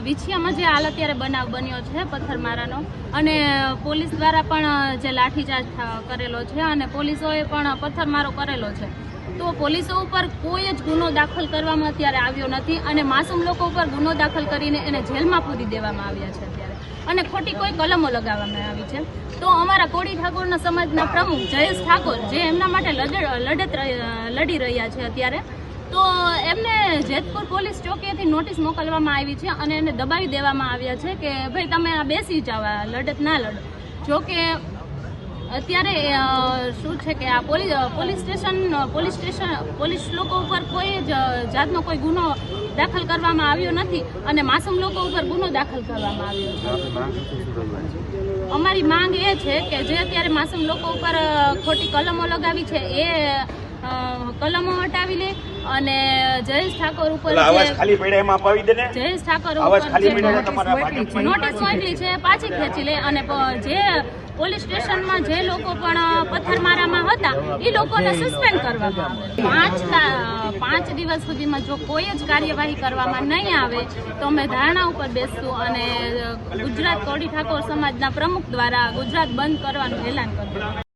વિછિયામાં જે હાલ અત્યારે બનાવ બન્યો છે પથ્થરમારાનો, અને પોલીસ દ્વારા પણ જે લાઠીચાર્જ કરેલો છે અને પોલીસોએ પણ પથ્થરમારો કરેલો છે, તો પોલીસો ઉપર કોઈ જ ગુનો દાખલ કરવામાં અત્યારે આવ્યો નથી અને માસૂમ લોકો ઉપર ગુનો દાખલ કરીને એને જેલમાં પૂરી દેવામાં આવ્યા છે અત્યારે, અને ખોટી કોઈ કલમો લગાવવામાં આવી છે. તો અમારા કોળી ઠાકોરના સમાજના પ્રમુખ જયેશ ઠાકોર, જે એમના માટે લડત લડી રહ્યા છે અત્યારે, તો એમને જેતપુર પોલીસ ચોકીએથી નોટિસ મોકલવામાં આવી છે અને એને દબાવી દેવામાં આવ્યા છે કે ભાઈ તમે આ બેસી જાવ, આ લડત ના લડો. જો કે અત્યારે શું છે કે આ પોલીસ લોકો ઉપર કોઈ જ જાતનો કોઈ ગુનો દાખલ કરવામાં આવ્યો નથી અને માસૂમ લોકો ઉપર ગુનો દાખલ કરવામાં આવ્યો છે. અમારી માંગ એ છે કે જે અત્યારે માસૂમ લોકો ઉપર ખોટી કલમો લગાવી છે એ કલમો હટાવી લે અને જયેશ ઠાકોર ઉપર જયેશ ઠાકોર ઉપર નોટિસ મોકલી છે પાછી ખેંચી લે અને જે પોલીસ સ્ટેશનમાં જે લોકો પણ પથ્થરમારામાં હતા એ લોકોને સસ્પેન્ડ કરવામાં આવે. 5 દિવસ સુધીમાં જો કોઈ જ કાર્યવાહી કરવામાં નહીં આવે તો અમે ધારણા ઉપર બેસશું અને ગુજરાત કોળી ઠાકોર સમાજના પ્રમુખ દ્વારા ગુજરાત બંધ કરવાનું એલાન કર્યું.